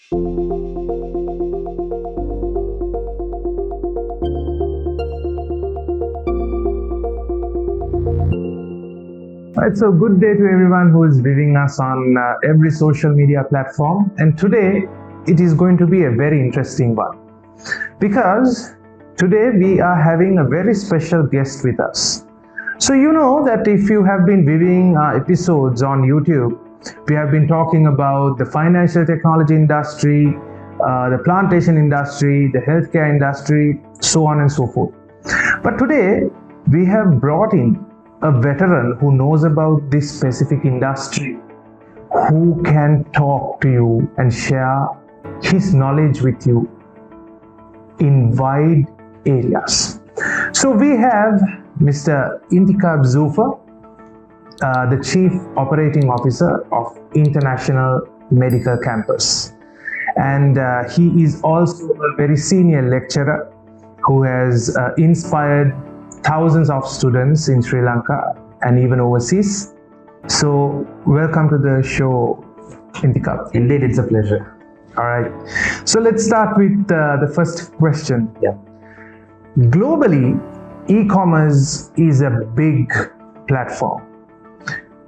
It's a good day to everyone who is viewing us on every social media platform, and today it is going to be a very interesting one because today we are having a very special guest with us. So you know that if you have been viewing episodes on YouTube, we have been talking about the financial technology industry, the plantation industry, the healthcare industry, so on and so forth. But today we have brought in a veteran who knows about this specific industry, who can talk to you and share his knowledge with you in wide areas. So we have Mr. Inthikab Zulfer, the Chief Operating Officer of International Medical Campus. And he is also a very senior lecturer who has inspired thousands of students in Sri Lanka and even overseas. So welcome to the show, Inthikab. Indeed, it's a pleasure. All right. So let's start with the first question. Yeah. Globally, e-commerce is a big platform.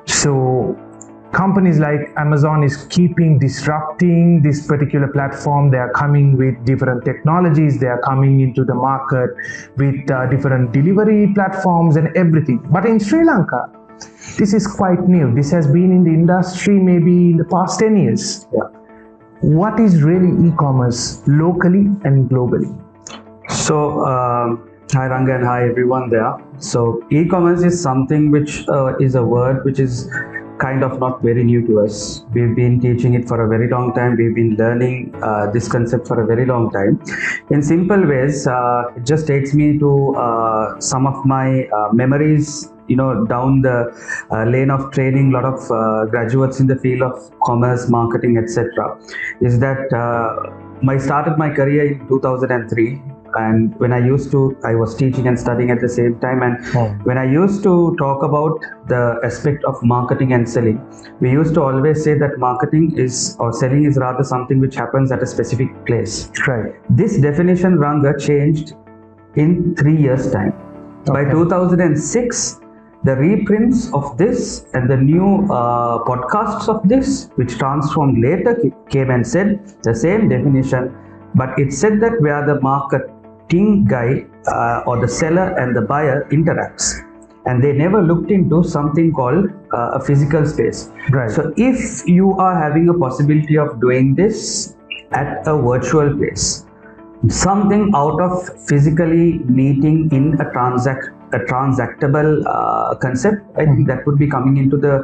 So companies like Amazon is keeping disrupting this particular platform. They are coming with different technologies. They are coming into the market with different delivery platforms and everything. But in Sri Lanka, this is quite new. This has been in the industry maybe in the past 10 years. Yeah. What is really e-commerce locally and globally? So, hi Ranga and hi everyone there. So, e-commerce is something which is a word which is kind of not very new to us. We've been teaching it for a very long time. We've been learning this concept for a very long time. In simple ways, it just takes me to some of my memories, down the lane of training a lot of graduates in the field of commerce, marketing, etc. Is that I started my career in 2003. And when I was teaching and studying at the same time, and when I used to talk about the aspect of marketing and selling, we used to always say that marketing or selling is rather something which happens at a specific place. Right. This definition, Ranga, changed in 3 years' time. Okay. By 2006, the reprints of this and the new podcasts of this, which transformed later, came and said the same definition, but it said that where the marketing guy or the seller and the buyer interacts, and they never looked into something called a physical space. Right. So if you are having a possibility of doing this at a virtual place, something out of physically meeting in a transactable concept, I think that would be coming into the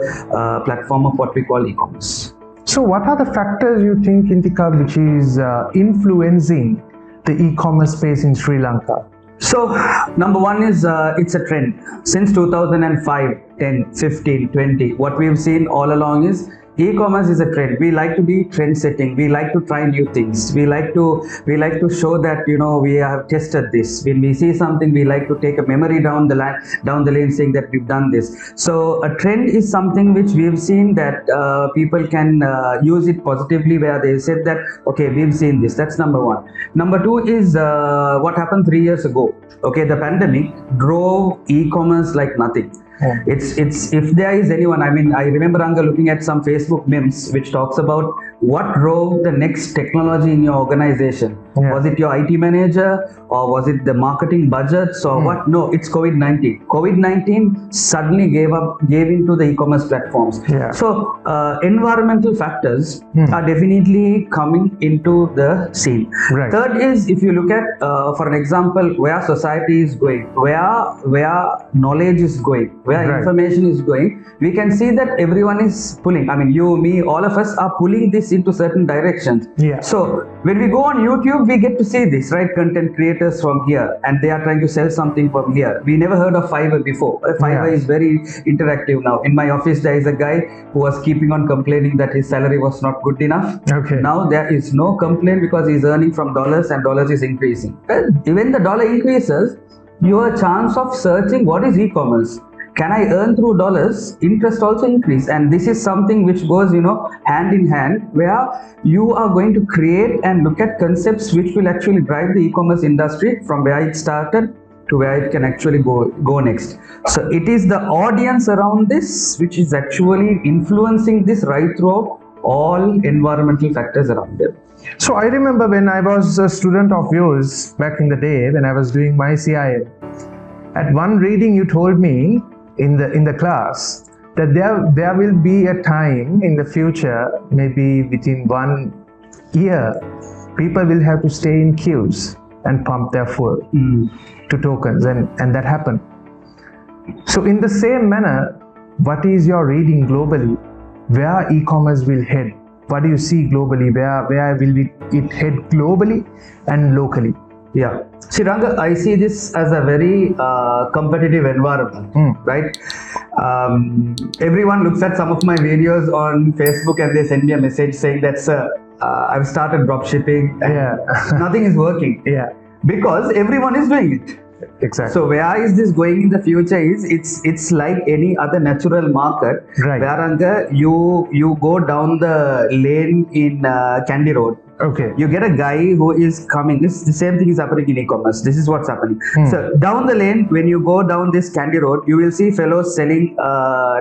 platform of what we call e-commerce. So what are the factors you think, Inthikab, which is influencing the e-commerce space in Sri Lanka? So number one is it's a trend. Since 2005, 10, 15, 20, what we've seen all along is e-commerce is a trend. We like to be trend setting. We like to try new things. We like to show that we have tested this. When we see something, we like to take a memory down the lane saying that we've done this. So a trend is something which we've seen that people can use it positively, where they said that okay, we've seen this. That's number one. Number two is what happened 3 years ago. Okay, the pandemic drove e-commerce like nothing. Yeah. It's if there is anyone, I remember Ranga looking at some Facebook memes which talks about what drove the next technology in your organization. Yeah. Was it your IT manager or was it the marketing budgets or what? No, it's COVID-19. COVID-19 suddenly gave into the e-commerce platforms. Yeah. So environmental factors are definitely coming into the scene. Right. Third is, if you look at for an example, where society is going, where knowledge is going, where information is going, we can see that everyone is pulling. You, me, all of us are pulling this into certain directions. Yeah. So when we go on YouTube, we get to see this, right? Content creators from here, and they are trying to sell something from here. We never heard of Fiverr before. Fiverr is very interactive now. In my office, there is a guy who was keeping on complaining that his salary was not good enough. Okay. Now there is no complaint because he's earning from dollars and dollars is increasing. When the dollar increases, your chance of searching what is e-commerce can I earn through dollars, interest also increase. And this is something which goes, hand in hand, where you are going to create and look at concepts which will actually drive the e-commerce industry from where it started to where it can actually go next. So it is the audience around this which is actually influencing this right throughout all environmental factors around them. So I remember when I was a student of yours back in the day when I was doing my CIM. At one reading, you told me in the class that there will be a time in the future, maybe within 1 year, people will have to stay in queues and pump their fuel to tokens, and that happened. So in the same manner, what is your reading globally? Where e-commerce will head? What do you see globally? Where will it head globally and locally? Yeah. See, Ranga, I see this as a very competitive environment, right? Everyone looks at some of my videos on Facebook and they send me a message saying that, sir, I've started drop shipping and nothing is working. Yeah. Because everyone is doing it. Exactly. So where is this going in the future is it's like any other natural market, right, where Ranga, you go down the lane in Candy Road. Okay. You get a guy who is coming. The same thing is happening in e-commerce. This is what's happening. So down the lane, when you go down this Candy Road, you will see fellows selling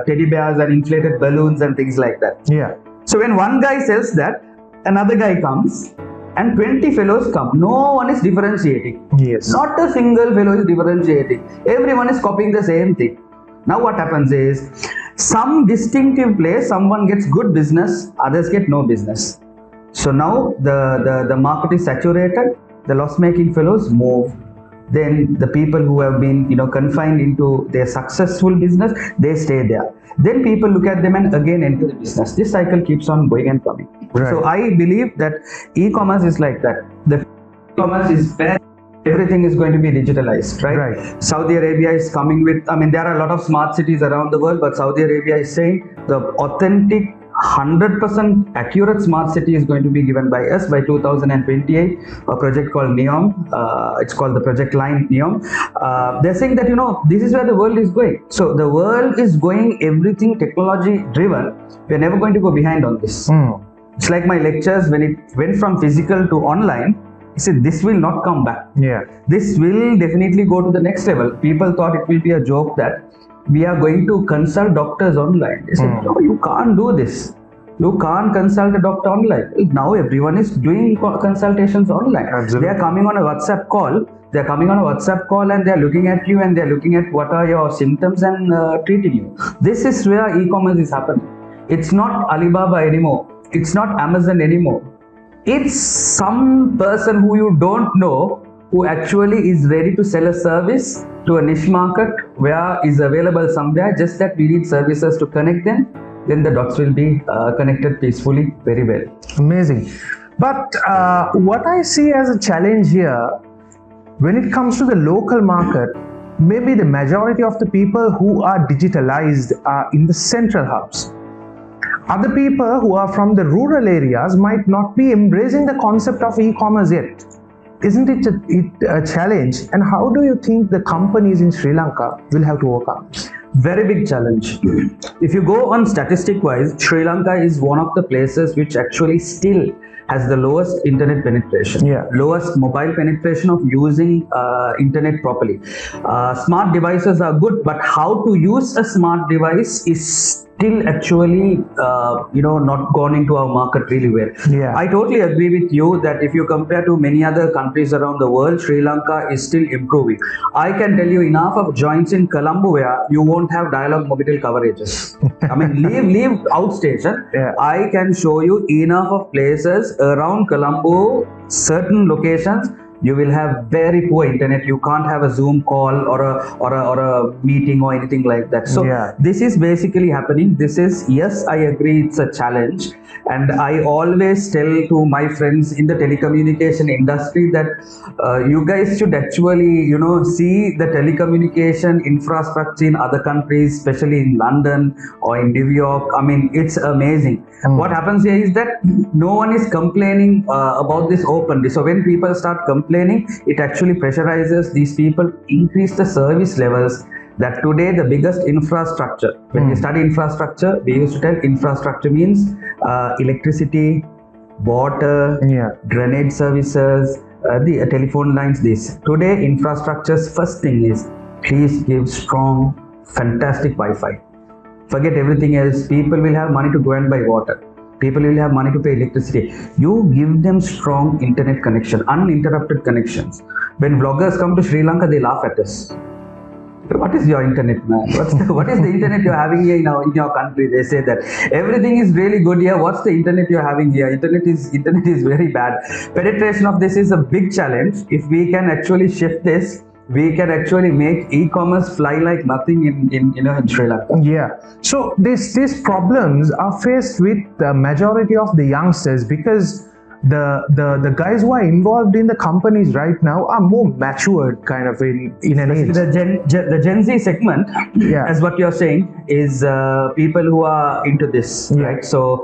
teddy bears and inflated balloons and things like that. Yeah. So when one guy sells that, another guy comes and 20 fellows come. No one is differentiating. Yes. Not a single fellow is differentiating. Everyone is copying the same thing. Now what happens is, some distinctive place, someone gets good business, others get no business. So now the market is saturated, the loss-making fellows move. Then the people who have been confined into their successful business, they stay there. Then people look at them and again enter the business. This cycle keeps on going and coming. Right. So I believe that e-commerce is like that. The e-commerce is where everything is going to be digitalized, right? Right. Saudi Arabia is coming with, there are a lot of smart cities around the world, but Saudi Arabia is saying the authentic 100% accurate smart city is going to be given by us by 2028. A project called NEOM, it's called the project line NEOM. They're saying that this is where the world is going. So the world is going everything technology driven. We're never going to go behind on this. It's like my lectures, when it went from physical to online, I said this will not come back. Yeah. This will definitely go to the next level. People thought it will be a joke that we are going to consult doctors online. They said, no, you can't do this. You can't consult a doctor online. Now everyone is doing consultations online. Absolutely. They are coming on a WhatsApp call. They are coming on a WhatsApp call and they are looking at you and they are looking at what are your symptoms and treating you. This is where e-commerce is happening. It's not Alibaba anymore. It's not Amazon anymore. It's some person who you don't know who actually is ready to sell a service to a niche market where is available somewhere, just that we need services to connect them. Then the dots will be connected peacefully very well. Amazing. But what I see as a challenge here, when it comes to the local market, maybe the majority of the people who are digitalized are in the central hubs. Other people who are from the rural areas might not be embracing the concept of e-commerce yet. Isn't it a challenge? And how do you think the companies in Sri Lanka will have to overcome? Very big challenge. If you go on statistic wise, Sri Lanka is one of the places which actually still has the lowest internet penetration, lowest mobile penetration of using internet properly. Smart devices are good, but how to use a smart device is still actually not gone into our market really well. I totally agree with you that if you compare to many other countries around the world, Sri Lanka is still improving. I can tell you enough of joints in Colombo where you won't have dialogue mobitel coverages. leave outstation. I can show you enough of places around Colombo, certain locations, you will have very poor internet. You can't have a Zoom call or a meeting or anything like that. So this is basically happening. This is, yes, I agree, it's a challenge. And I always tell to my friends in the telecommunication industry that you guys should actually, see the telecommunication infrastructure in other countries, especially in London or in New York. It's amazing. What happens here is that no one is complaining about this openly. So when people start complaining, it actually pressurizes these people, increase the service levels, that today the biggest infrastructure, when we study infrastructure, we used to tell infrastructure means electricity, water, drainage services, the telephone lines. This today infrastructure's first thing is, please give strong, fantastic Wi-Fi. Forget everything else. People will have money to go and buy water. People will have money to pay electricity. You give them strong internet connection, uninterrupted connections. When vloggers come to Sri Lanka, they laugh at us. What is your internet, man? What is the internet you're having here in your country? They say that everything is really good here. What's the internet you're having here? Internet is very bad. Penetration of this is a big challenge. If we can actually shift this, we can actually make e-commerce fly like nothing in Sri Lanka. Yeah. So these problems are faced with the majority of the youngsters, because the guys who are involved in the companies right now are more matured kind of in an age. The Gen Z segment, as what you're saying, is people who are into this, right? So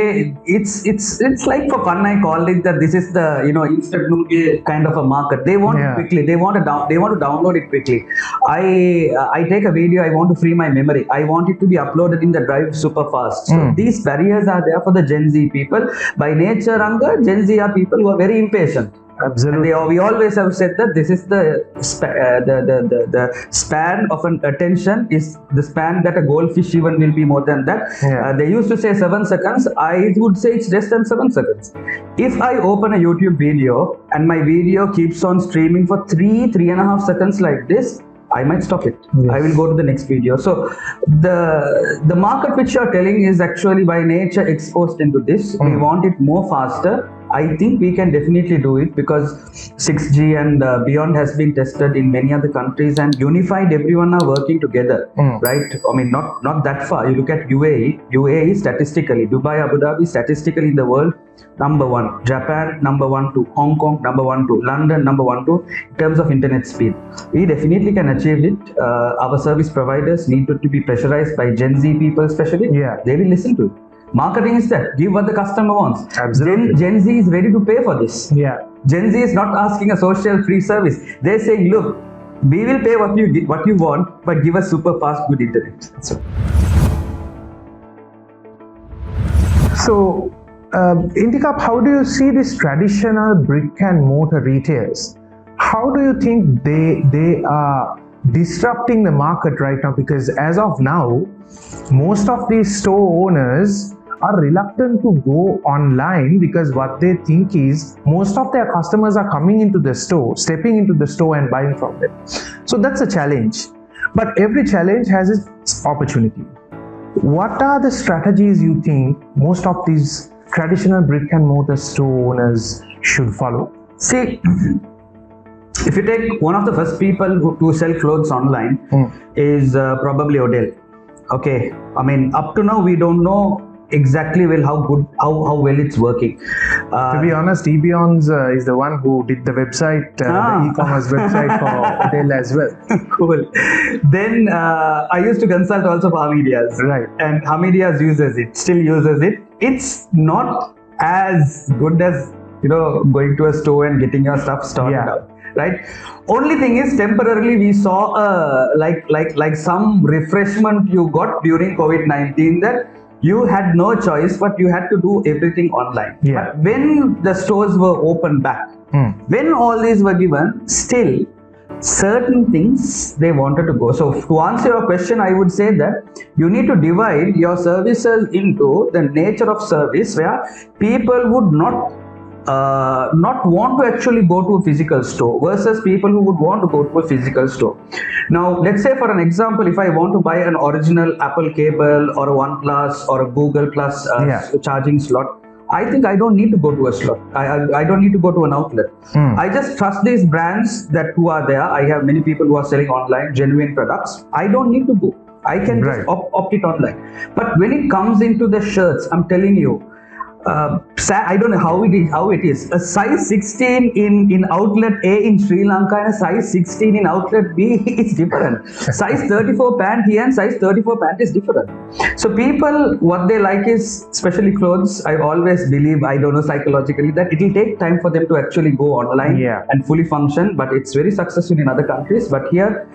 it's like, for fun, I call it that this is the instant kind of a market. They want it quickly. They want to download it quickly. I take a video. I want to free my memory. I want it to be uploaded in the drive super fast. So these barriers are there for the Gen Z people. By nature, Ranga, Gen Z are people who are very impatient. Absolutely. And we always have said that this is the span of an attention is the span that a goldfish even will be more than that. They used to say 7 seconds. I would say it's less than 7 seconds. If I open a YouTube video and my video keeps on streaming for 3.5 seconds like this, I might stop it. I will go to the next video. So the market which you're telling is actually by nature exposed into this. We want it more faster. I think we can definitely do it, because 6G and beyond has been tested in many other countries, and unified, everyone are working together, right? I mean, not that far. You look at UAE statistically, Dubai, Abu Dhabi statistically in the world, number 1, Japan number 1, 2, Hong Kong number 1, 2, London number 1, 2 in terms of internet speed. We definitely can achieve it. Our service providers need to be pressurized by Gen Z people especially. They will listen to it. Marketing is that, give what the customer wants. Absolutely. Gen Z is ready to pay for this. Gen Z is not asking a social free service. They're saying, look, we will pay what you want, but give us super fast good internet. So Inthikab, how do you see this traditional brick and mortar retailers? How do you think they are disrupting the market right now? Because as of now, most of these store owners are reluctant to go online, because what they think is most of their customers are coming into the store, stepping into the store and buying from them. So that's a challenge. But every challenge has its opportunity. What are the strategies you think most of these traditional brick and mortar store owners should follow? See, if you take one of the first people to sell clothes online is probably Odell. Okay, I mean, up to now we don't know exactly how well it's working. To be honest, Ebion's is the one who did the website, the e-commerce website for Odell as well. Cool. Then I used to consult also for Hamidia's. Right. And Hamidia's still uses it. It's not as good as going to a store and getting your stuff started out. Right. Only thing is, temporarily we saw like some refreshment you got during COVID-19, that you had no choice, but you had to do everything online. But when the stores were opened back, when all these were given, still certain things they wanted to go. So to answer your question, I would say that you need to divide your services into the nature of service, where people would not want to actually go to a physical store versus people who would want to go to a physical store. Now, let's say for an example, if I want to buy an original Apple cable or a OnePlus or a Google Plus charging slot, I think I don't need to go to a slot. I don't need to go to an outlet. I just trust these brands who are there. I have many people who are selling online genuine products. I don't need to go. I can just opt it online. But when it comes into the shirts, I'm telling you, I don't know how it is. A size 16 in outlet A in Sri Lanka and a size 16 in outlet B is different. Size 34 pant here and size 34 pant is different. So people, what they like is, especially clothes, I always believe, I don't know psychologically, that it will take time for them to actually go online and fully function, but it's very successful in other countries. But here,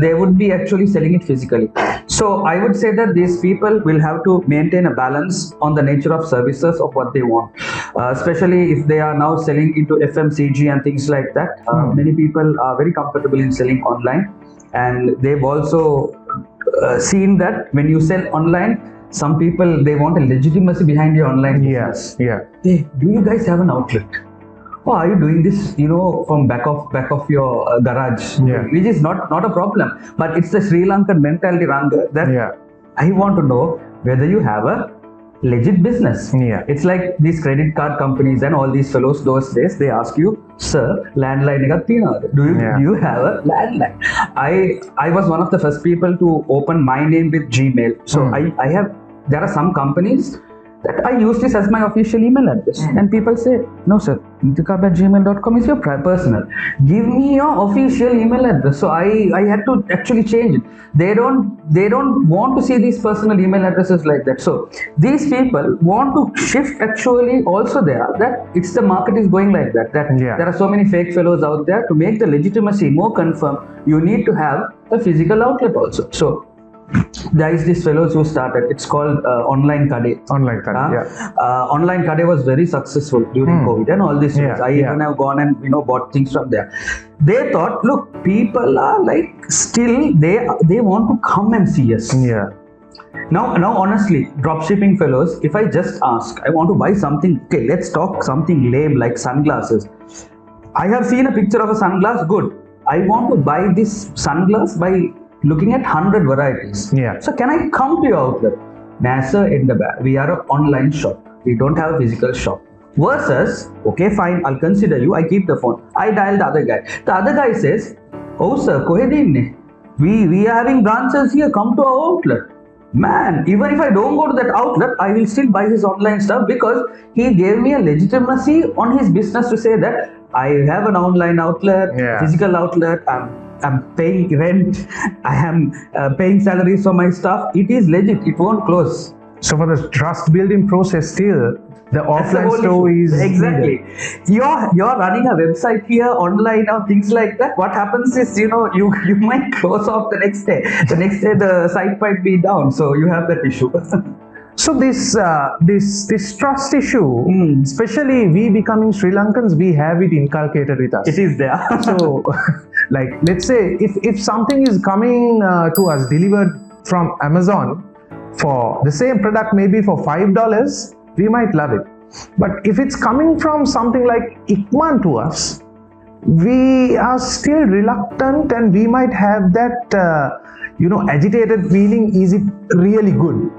they would be actually selling it physically. So I would say that these people will have to maintain a balance on the nature of services of what they want, especially if they are now selling into FMCG and things like that. Many people are very comfortable in selling online, and they've also seen that when you sell online, some people, they want a legitimacy behind your online business. Hey, do you guys have an outlet? Oh, are you doing this, from back of your garage? Which is not a problem, but it's the Sri Lankan mentality, Ranga, that I want to know whether you have a legit business. It's like these credit card companies and all these fellows those days, they ask you, sir, landline do you have a landline? I was one of the first people to open my name with Gmail. So there are some companies that I use this as my official email address, and people say, no sir, inthikab@gmail.com is your personal. Give me your official email address. So I had to actually change it. They don't want to see these personal email addresses like that. So these people want to shift actually also there, that it's the market is going like that. There are so many fake fellows out there. To make the legitimacy more confirmed, you need to have a physical outlet also. So there is this fellows who started, it's called online Kade. Online Kade was very successful during COVID and all these things. I even have gone and bought things from there. They thought, look, people are like still they want to come and see us. Now honestly, dropshipping fellows, if I just ask, I want to buy something, okay, let's talk something lame like sunglasses. I have seen a picture of a sunglass, good. I want to buy this sunglass by looking at 100 varieties. So can I come to your outlet? NASA in the back. We are an online shop. We don't have a physical shop. Versus, okay, fine, I'll consider you. I keep the phone. I dial the other guy. The other guy says, oh sir, we are having branches here. Come to our outlet. Man, even if I don't go to that outlet, I will still buy his online stuff because he gave me a legitimacy on his business to say that I have an online outlet, physical outlet. I'm paying rent, I am paying salaries for my stuff. It is legit, it won't close. So for the trust building process still, the offline store is exactly needed. You're running a website here online or things like that. What happens is, you might close off the next day. The next day the site might be down, so you have that issue. So this trust issue, especially we becoming Sri Lankans, we have it inculcated with us. It is there. So, like, let's say if something is coming to us delivered from Amazon for the same product, maybe for $5, we might love it. But if it's coming from something like Ikman to us, we are still reluctant, and we might have that agitated feeling. Is it really good?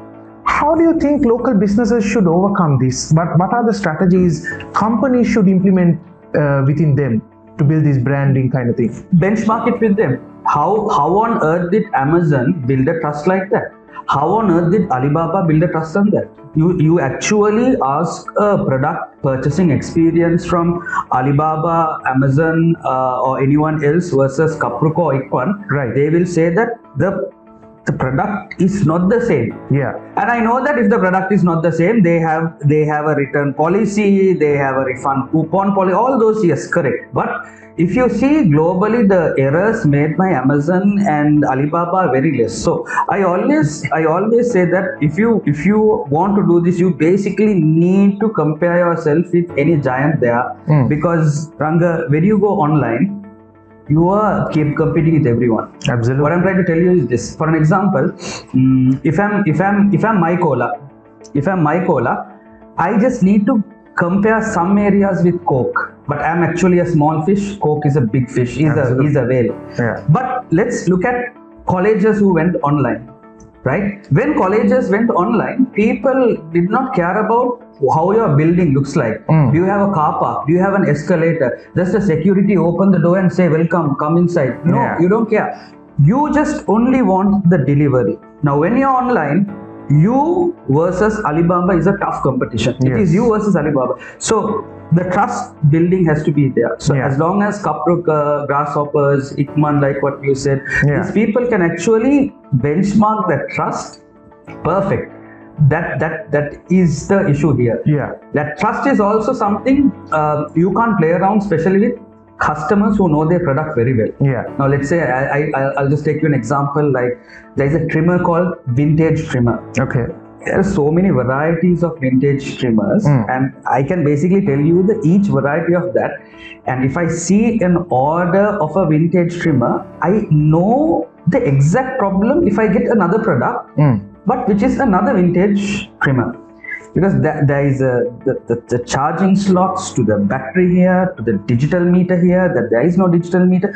How do you think local businesses should overcome this? What are the strategies companies should implement within them to build this branding kind of thing? Benchmark it with them. How on earth did Amazon build a trust like that? How on earth did Alibaba build a trust on that? You actually ask a product purchasing experience from Alibaba, Amazon, or anyone else versus Kapruko or Ikwan. Right. They will say that the product is not the same. And I know that if the product is not the same, they have a return policy, they have a refund coupon policy, all those, yes, correct. But if you see globally, the errors made by Amazon and Alibaba are very less. So I always say that if you want to do this, you basically need to compare yourself with any giant there, because Ranga, when you go online, you are competing with everyone. Absolutely. What I'm trying to tell you is this. For an example, if I'm my cola, I just need to compare some areas with Coke. But I'm actually a small fish. Coke is a big fish. He's a whale. But let's look at colleges who went online. Right? When colleges went online, people did not care about how your building looks like. Do you have a car park? Do you have an escalator? Does the security open the door and say, welcome, come inside? No, you don't care. You just only want the delivery. Now, when you're online, you versus Alibaba is a tough competition. It is you versus Alibaba. So the trust building has to be there. So as long as Kapruk, Grasshoppers, Ikman, like what you said, these people can actually benchmark that trust, perfect. That is the issue here. That trust is also something you can't play around, especially with customers who know their product very well. Yeah. Now let's say I'll just take you an example. Like there's a trimmer called vintage trimmer. Okay. There are so many varieties of vintage trimmers, and I can basically tell you each variety of that. And if I see an order of a vintage trimmer, I know the exact problem if I get another product, but which is another vintage trimmer. Because there is the charging slots to the battery here, to the digital meter here, that there is no digital meter.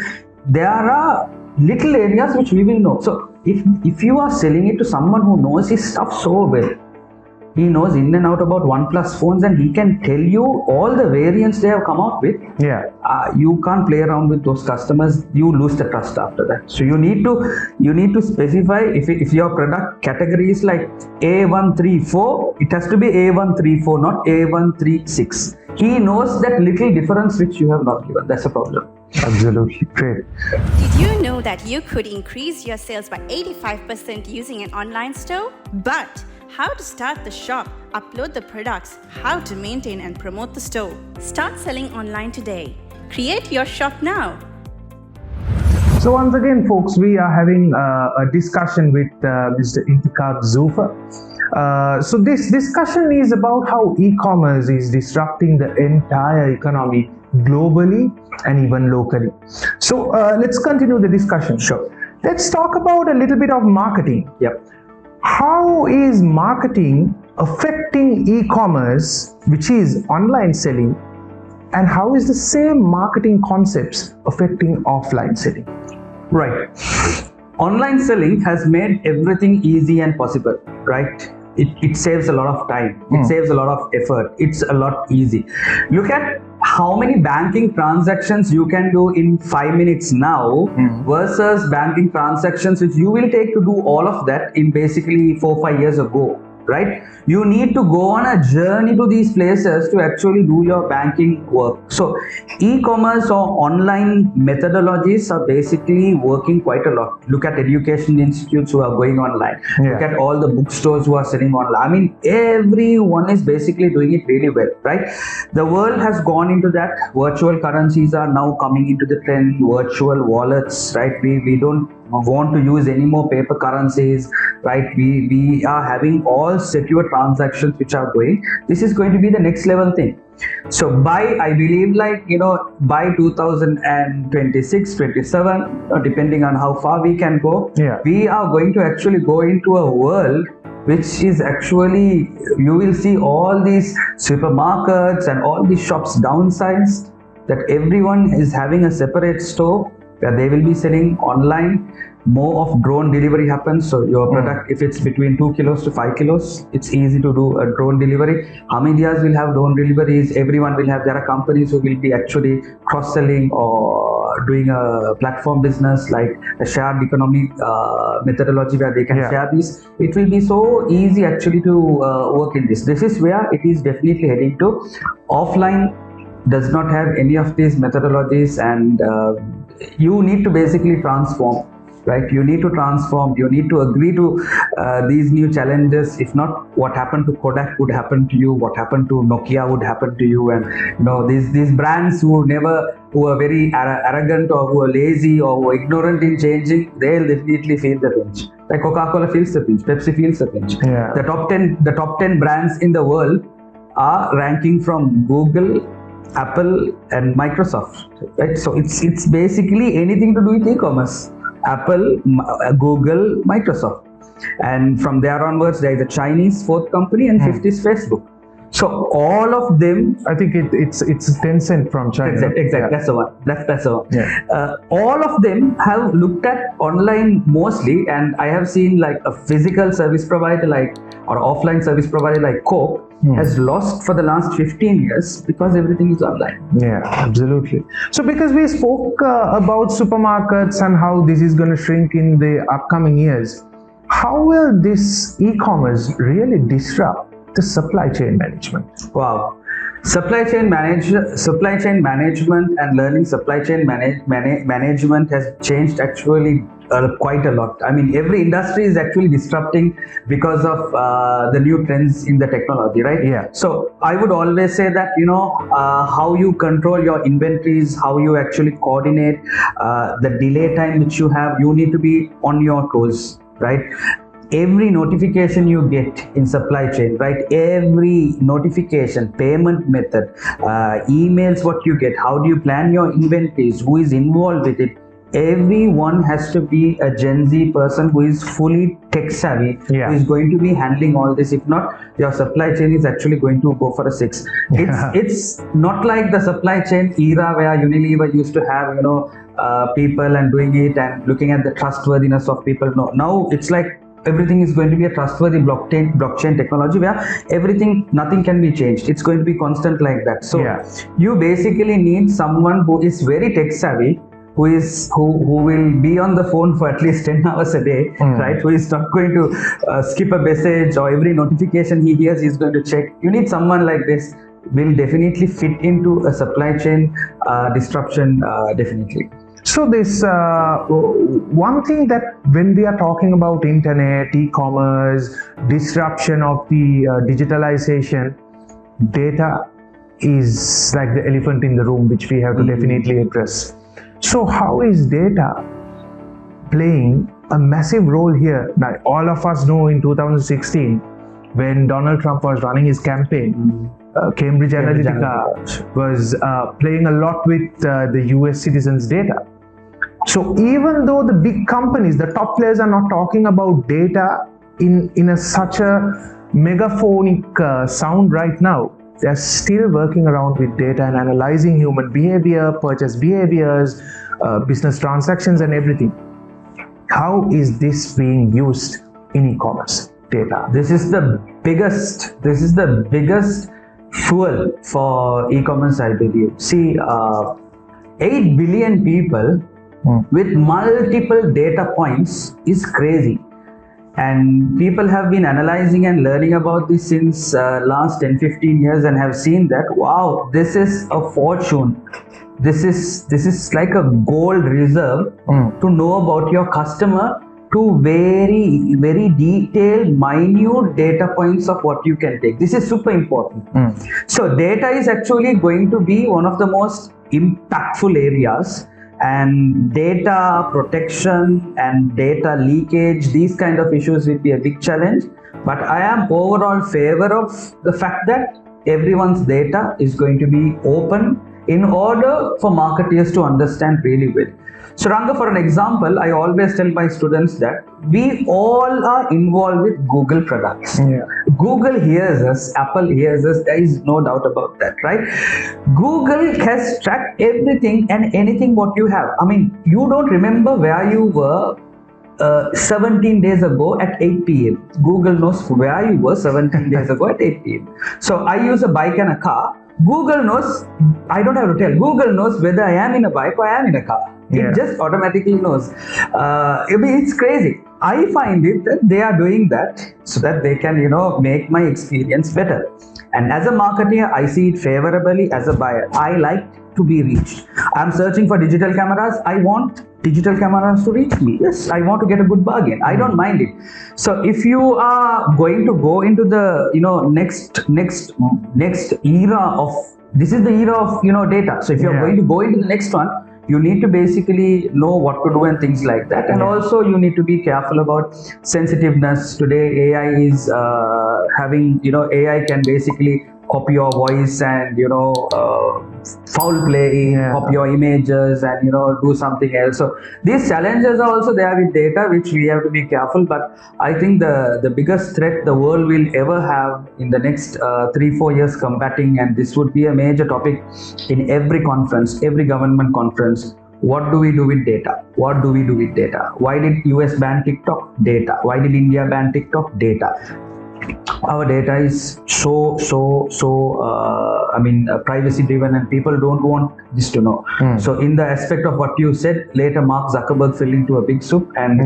There are little areas which we will know. So if you are selling it to someone who knows his stuff so well, he knows in and out about OnePlus phones, and he can tell you all the variants they have come out with. Yeah. You can't play around with those customers. You lose the trust after that. So you need to specify if your product category is like A134, it has to be A134, not A136. He knows that little difference which you have not given. That's a problem. Absolutely. Great. Did you know that you could increase your sales by 85% using an online store? But how to start the shop, upload the products, how to maintain and promote the store. Start selling online today. Create your shop now. So once again, folks, we are having a discussion with Mr. Inthikab Zulfer. So this discussion is about how e-commerce is disrupting the entire economy globally and even locally. So let's continue the discussion. Sure. Let's talk about a little bit of marketing. Yep. How is marketing affecting e-commerce, which is online selling, and how is the same marketing concepts affecting offline selling? Right. Online selling has made everything easy and possible, right? It saves a lot of time. It saves a lot of effort. It's a lot easy. Look at how many banking transactions you can do in 5 minutes now versus banking transactions which you will take to do all of that in basically 4-5 years ago, right? You need to go on a journey to these places to actually do your banking work. So e-commerce or online methodologies are basically working quite a lot. Look at education institutes who are going online. Yeah. Look at all the bookstores who are selling online. I mean, everyone is basically doing it really well, right? The world has gone into that. Virtual currencies are now coming into the trend. Virtual wallets, right? We don't want to use any more paper currencies, right? We are having all secure transactions which are going. This is going to be the next level thing. So I believe by 2026, 27, depending on how far we can go, we are going to actually go into a world which is actually, you will see all these supermarkets and all these shops downsized, that everyone is having a separate store where they will be selling online. More of drone delivery happens. So your product, if it's between 2 kilos to 5 kilos, it's easy to do a drone delivery. Hamidias will have drone deliveries. Everyone will have. There are companies who will be actually cross-selling or doing a platform business like a shared economy methodology where they can share this. It will be so easy actually to work in this. This is where it is definitely heading to. Offline does not have any of these methodologies, and you need to basically transform, right? You need to transform. You need to agree to these new challenges. If not, what happened to Kodak would happen to you. What happened to Nokia would happen to you. And these brands who are very arrogant or who are lazy or who are ignorant in changing, they'll definitely feel the pinch. Like Coca-Cola feels the pinch. Pepsi feels the pinch. Yeah. The top 10 brands in the world are ranking from Google, Apple, and Microsoft, right? So it's basically anything to do with e-commerce. Apple, Google, Microsoft, and from there onwards there is a Chinese fourth company, and fifth is Facebook. So all of them, I think it's Tencent from China. exactly. Yeah. That's the one. That's the one. Yeah. All of them have looked at online mostly, and I have seen like a physical service provider or offline service provider like Coke has lost for the last 15 years because everything is online. Yeah, absolutely. So because we spoke about supermarkets and how this is going to shrink in the upcoming years, how will this e-commerce really disrupt the supply chain management? Wow. Supply chain management and learning supply chain management has changed actually quite a lot. I mean, every industry is actually disrupting because of the new trends in the technology, right? Yeah. So I would always say that, how you control your inventories, how you actually coordinate the delay time which you have, you need to be on your toes, right? Every notification you get in supply chain, right? Every notification, payment method, emails, what you get, how do you plan your inventories, who is involved with it? Everyone has to be a Gen Z person who is fully tech savvy, who is going to be handling all this. If not, your supply chain is actually going to go for a 6. It's not like the supply chain era where Unilever used to have, people and doing it and looking at the trustworthiness of people. No, now it's like everything is going to be a trustworthy blockchain technology where nothing can be changed. It's going to be constant like that. So you basically need someone who is very tech savvy, who will be on the phone for at least 10 hours a day, right? Who is not going to skip a message, or every notification he hears he's going to check. You need someone like this, will definitely fit into a supply chain disruption, definitely. So this one thing that when we are talking about internet, e-commerce, disruption of the digitalization, data is like the elephant in the room, which we have to definitely address. So how is data playing a massive role here? Now, all of us know in 2016, when Donald Trump was running his campaign, Cambridge Analytica was playing a lot with the US citizens' data. So even though the big companies, the top players are not talking about data in such a megaphonic sound right now, they're still working around with data and analyzing human behavior, purchase behaviors, business transactions and everything. How is this being used in e-commerce data? This is the biggest fuel for e-commerce, I believe. See, 8 billion people with multiple data points is crazy. And people have been analyzing and learning about this since last 10-15 years and have seen that, wow, this is a fortune. This is like a gold reserve to know about your customer, to very, very detailed, minute data points of what you can take. This is super important. So data is actually going to be one of the most impactful areas. And data protection and data leakage, these kind of issues will be a big challenge. But I am overall favor of the fact that everyone's data is going to be open in order for marketeers to understand really well. So Ranga, for an example, I always tell my students that we all are involved with Google products. Google hears us, Apple hears us, there is no doubt about that, right? Google has tracked everything and anything what you have. I mean, you don't remember where you were 17 days ago at 8 p.m. Google knows where you were 17 days ago at 8 p.m. So I use a bike and a car. Google knows, I don't have to tell, Google knows whether I am in a bike or I am in a car. It just automatically knows. It's crazy. I find it that they are doing that so that they can, make my experience better. And as a marketer, I see it favorably. As a buyer, I like to be reached. I'm searching for digital cameras. I want digital cameras to reach me. Yes, I want to get a good bargain. I don't mind it. So if you are going to go into the, next era of, this is the era of, data. So if you're going to go into the next one, you need to basically know what to do and things like that. And also you need to be careful about sensitiveness. Today AI is having, AI can basically copy your voice and foul play, copy your images and do something else. So these challenges are also there with data, which we have to be careful. But I think the biggest threat the world will ever have in the next 3-4 years combating, and this would be a major topic in every conference, every government conference. What do we do with data? What do we do with data? Why did US ban TikTok? Data. Why did India ban TikTok? Data. Our data is so privacy driven, and people don't want this to know. So in the aspect of what you said, later Mark Zuckerberg fell into a big soup, and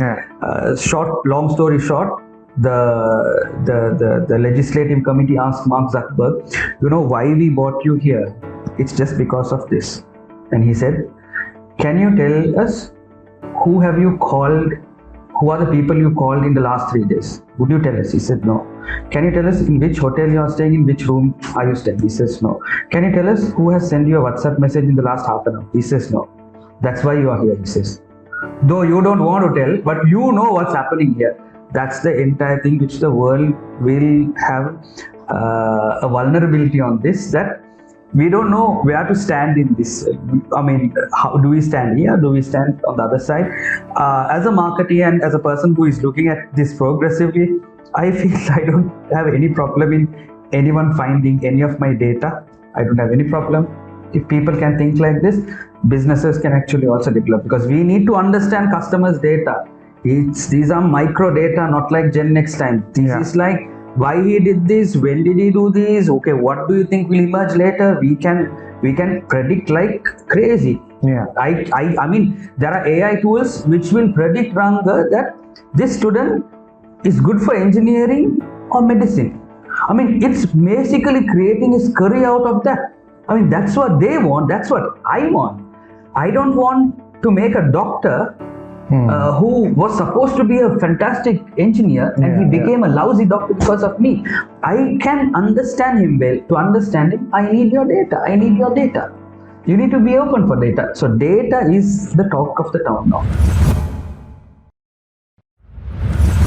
long story short, the legislative committee asked Mark Zuckerberg, why we brought you here? It's just because of this. And he said, can you tell us who have you called? Who are the people you called in the last 3 days? Would you tell us? He said, no. Can you tell us in which hotel you are staying? In which room are you staying? He says, no. Can you tell us who has sent you a WhatsApp message in the last half an hour? He says, no. That's why you are here, he says. Though you don't want to tell, but you know what's happening here. That's the entire thing which the world will have a vulnerability on this, that we don't know where to stand in this. I mean, how do we stand here? Do we stand on the other side? As a marketer and as a person who is looking at this progressively, I feel I don't have any problem in anyone finding any of my data. I don't have any problem. If people can think like this, businesses can actually also develop, because we need to understand customers' data. These are micro data, not like Gen Next time. This is like, why he did this, when did he do this, okay, what do you think will emerge later? We can predict like crazy. I mean, there are AI tools which will predict, Ranga, that this student is good for engineering or medicine. I mean, it's basically creating his career out of that. I mean, that's what they want, that's what I want. I don't want to make a doctor who was supposed to be a fantastic engineer and he became a lousy doctor because of me. I can understand him well. To understand him, I need your data. I need your data. You need to be open for data. So data is the talk of the town now.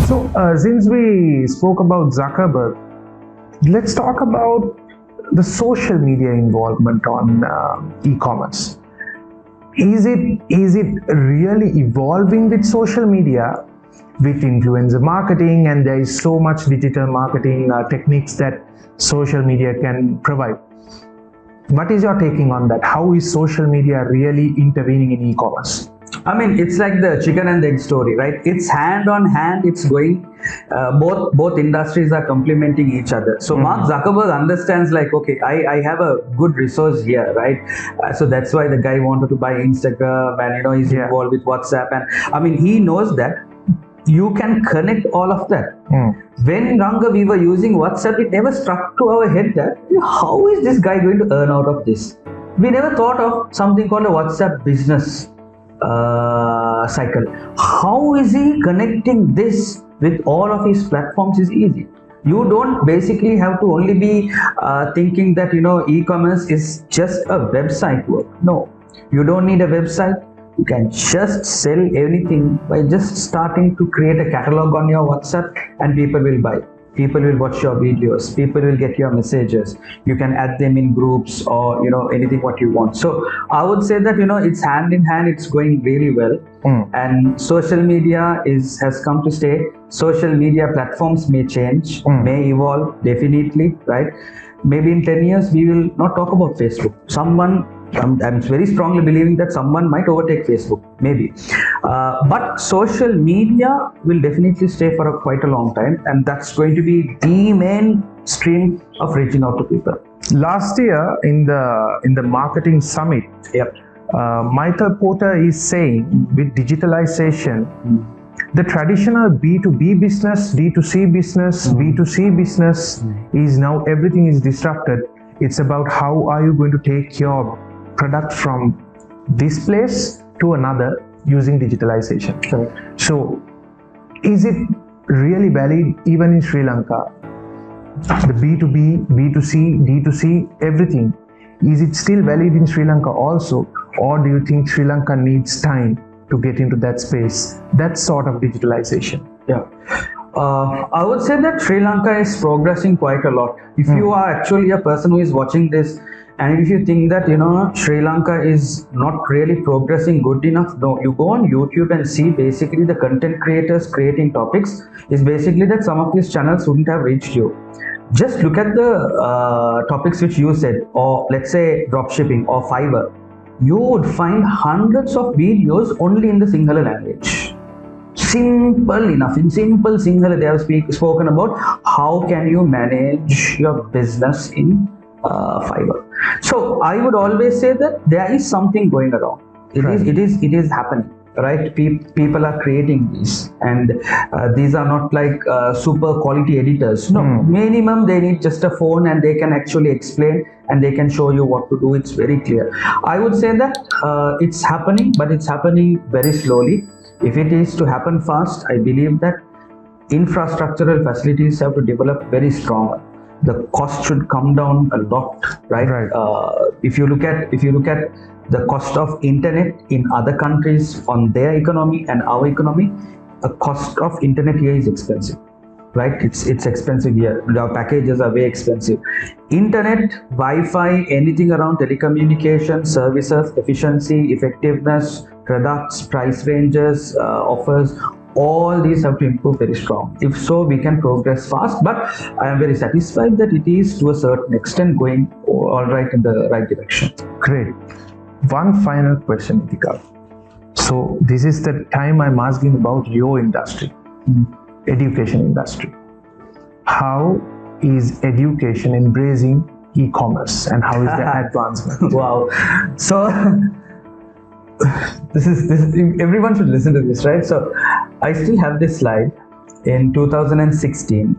So since we spoke about Zuckerberg, let's talk about the social media involvement on e-commerce. Is it really evolving with social media, with influencer marketing, and there is so much digital marketing techniques that social media can provide? What is your taking on that? How is social media really intervening in e-commerce? I mean, it's like the chicken and the egg story, right? It's hand on hand, it's going, both industries are complementing each other. So Mark Zuckerberg understands like, okay, I have a good resource here, right? So that's why the guy wanted to buy Instagram, and he's involved with WhatsApp. And I mean, he knows that you can connect all of that. When, Ranga, we were using WhatsApp, it never struck to our head that how is this guy going to earn out of this? We never thought of something called a WhatsApp business cycle. How is he connecting this with all of his platforms is easy. You don't basically have to only be thinking that e-commerce is just a website work. No, you don't need a website. You can just sell anything by just starting to create a catalog on your WhatsApp, and people will buy. People will watch your videos, people will get your messages, you can add them in groups or anything what you want. So I would say that it's hand in hand, it's going really well. And social media has come to stay. Social media platforms may change, may evolve, definitely, right? Maybe in 10 years we will not talk about Facebook. I'm very strongly believing that someone might overtake Facebook, maybe. But social media will definitely stay for quite a long time, and that's going to be the main stream of reaching out to people. Last year in the marketing summit, Michael Porter is saying with digitalization, the traditional B2B business, D2C business, B2C business is now everything is disrupted. It's about how are you going to take your product from this place to another using digitalization. So is it really valid even in Sri Lanka? The B2B, B2C, D2C, everything. Is it still valid in Sri Lanka also? Or do you think Sri Lanka needs time to get into that space, that sort of digitalization? I would say that Sri Lanka is progressing quite a lot. If you are actually a person who is watching this, and if you think that Sri Lanka is not really progressing good enough, no, you go on YouTube and see basically the content creators creating topics is basically that some of these channels wouldn't have reached you. Just look at the topics which you said, or let's say dropshipping or Fiverr. You would find hundreds of videos only in the Sinhala language. Simple enough. In simple Sinhala, they have spoken about how can you manage your business in Fiverr. So I would always say that there is something going around. It is happening. right? People are creating these, and these are not like super quality editors. No, minimum they need just a phone, and they can actually explain and they can show you what to do. It's very clear. I would say that it's happening, but it's happening very slowly. If it is to happen fast, I believe that infrastructural facilities have to develop very strong. The cost should come down a lot, right? If you look at the cost of internet in other countries on their economy and our economy, the cost of internet here is expensive, right? It's expensive here. The packages are very expensive. Internet, Wi-Fi, anything around telecommunication services, efficiency, effectiveness, products, price ranges, offers, all these have to improve very strong. If so, we can progress fast, but I am very satisfied that it is to a certain extent going all right in the right direction. Great. One final question, Inthikab. So this is the time I'm asking about your industry, education industry. How is education embracing e-commerce, and how is the advancement? Wow. So this is everyone should listen to this, right? So I still have this slide in 2016.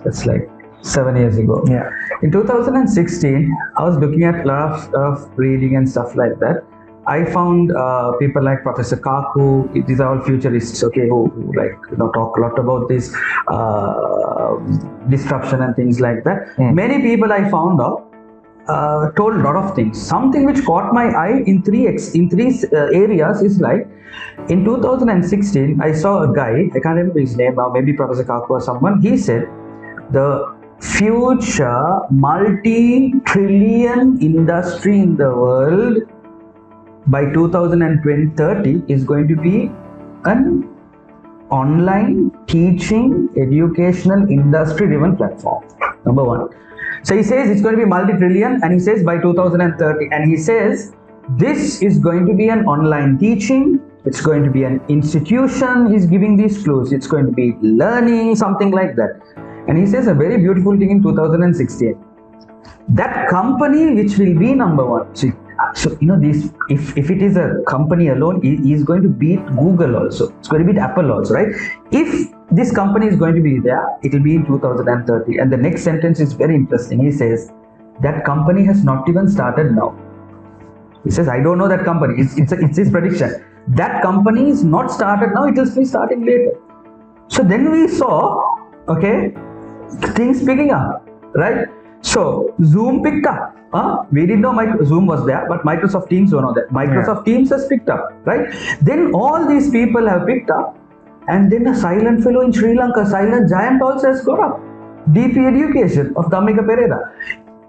That's like 7 years ago. Yeah. In 2016, I was looking at a lot of reading and stuff like that. I found people like Professor Kaku. These are all futurists, okay, who like talk a lot about this disruption and things like that. Many people I found out told a lot of things. Something which caught my eye in three areas is like, in 2016, I saw a guy, I can't remember his name, maybe Professor Kaku or someone. He said the future multi-trillion industry in the world by 2030 is going to be an online teaching educational industry driven platform. Number one. So he says it's going to be multi-trillion, and he says by 2030, and he says this is going to be an online teaching, it's going to be an institution. He's giving these clues. It's going to be learning, something like that. And he says a very beautiful thing in 2016. That company which will be number one. So this, if it is a company alone, he is going to beat Google also. It's going to beat Apple also, right? If this company is going to be there, it will be in 2030. And the next sentence is very interesting. He says that company has not even started now. He says, I don't know that company. It's his prediction. That company is not started now. It will be starting later. So then we saw, okay, things picking up, right? So Zoom picked up. We didn't know Zoom was there, but Microsoft Teams were not there. Microsoft Teams has picked up, right? Then all these people have picked up, and then a silent fellow in Sri Lanka, silent giant also has got up. DP Education of Dhammika Perera.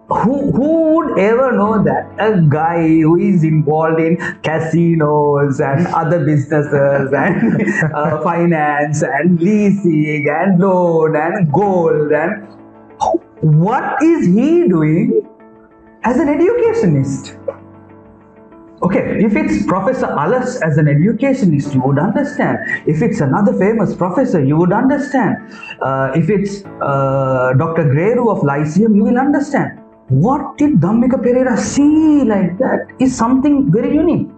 Who would ever know that a guy who is involved in casinos and other businesses and finance and leasing and loan and gold, and what is he doing as an educationist? Okay, if it's Professor Alas as an educationist, you would understand. If it's another famous professor, you would understand. If it's Dr. Greru of Lyceum, you will understand. What did Dhammika Perera see like that is something very unique.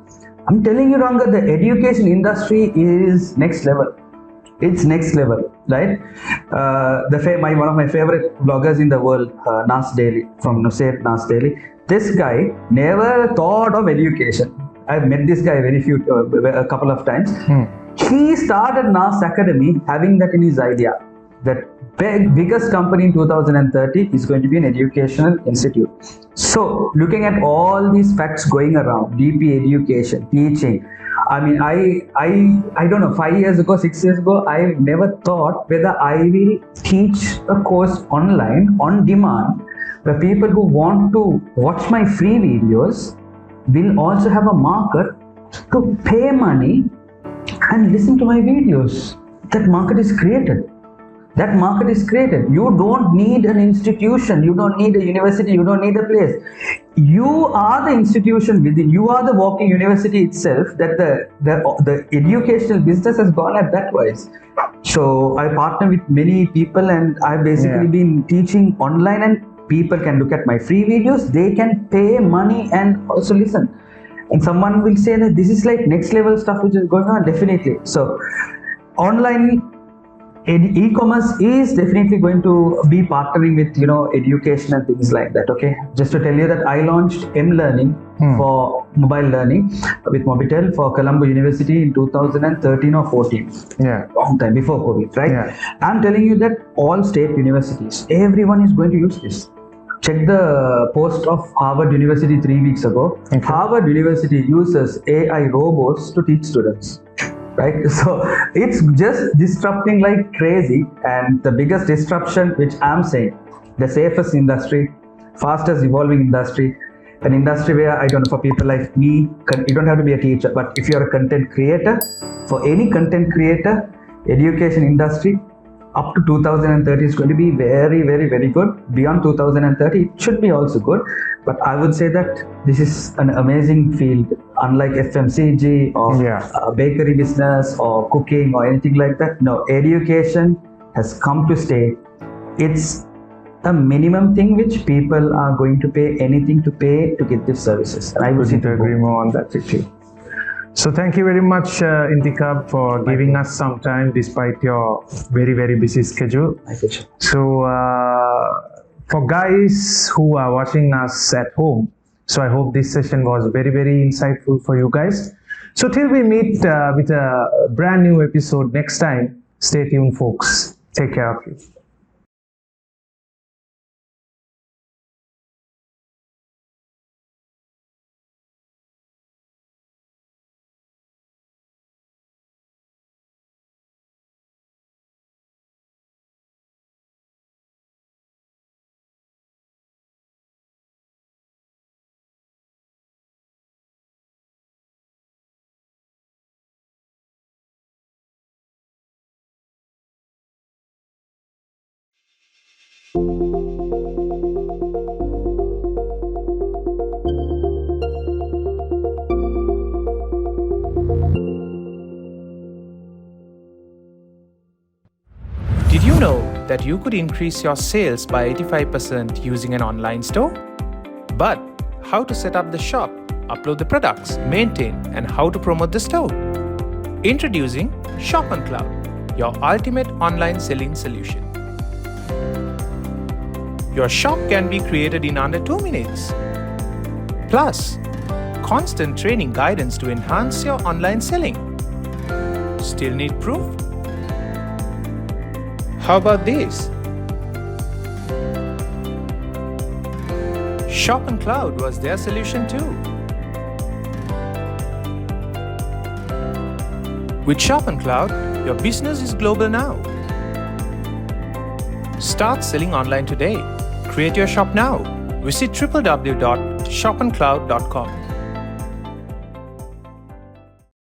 I'm telling you, Ranga, the education industry is next level. It's next level, right? One of my favorite bloggers in the world, Nas Daily, from Nusayed Nas Daily. This guy never thought of education. I've met this guy a couple of times. He started Nas Academy having that in his idea. That biggest company in 2030 is going to be an educational institute. So looking at all these facts going around, DP education, teaching, I mean, I don't know, 5 years ago, 6 years ago, I never thought whether I will teach a course online on demand, where people who want to watch my free videos will also have a market to pay money and listen to my videos. That market is created. That market is created. You don't need an institution. You don't need a university. You don't need a place. You are the institution within. You are the walking university itself. That the educational business has gone at that wise. So I partner with many people, and I've basically been teaching online, and people can look at my free videos. They can pay money and also listen. And someone will say that this is like next level stuff which is going on. Definitely. So online e-commerce is definitely going to be partnering with education and things like that. Okay, just to tell you that I launched eLearning for mobile learning with Mobitel for Colombo University in 2013 or 14. Yeah, long time before COVID, right? Yeah. I'm telling you that all state universities, everyone is going to use this. Check the post of Harvard University 3 weeks ago. Okay. Harvard University uses AI robots to teach students. Right, so it's just disrupting like crazy, and the biggest disruption, which I'm saying, the safest industry, fastest evolving industry, an industry where, I don't know, for people like me, you don't have to be a teacher, but if you're a content creator, for any content creator, education industry up to 2030 is going to be very, very, very good. Beyond 2030, it should be also good. But I would say that this is an amazing field, unlike FMCG or bakery business or cooking or anything like that. No, education has come to stay. It's a minimum thing which people are going to pay anything to pay to get these services. And I would agree more on that with you. So thank you very much, Inthikab, for giving us some time despite your very, very busy schedule. My pleasure. So for guys who are watching us at home, so I hope this session was very, very insightful for you guys. So till we meet with a brand new episode next time, stay tuned, folks. Take care of you. Did you know that you could increase your sales by 85% using an online store? But how to set up the shop, upload the products, maintain, and how to promote the store? Introducing ShopOnCloud, your ultimate online selling solution. Your shop can be created in under 2 minutes. Plus, constant training guidance to enhance your online selling. Still need proof? How about this? ShopOnCloud was their solution too. With ShopOnCloud, your business is global now. Start selling online today. Create your shop now. Visit www.shoponcloud.com.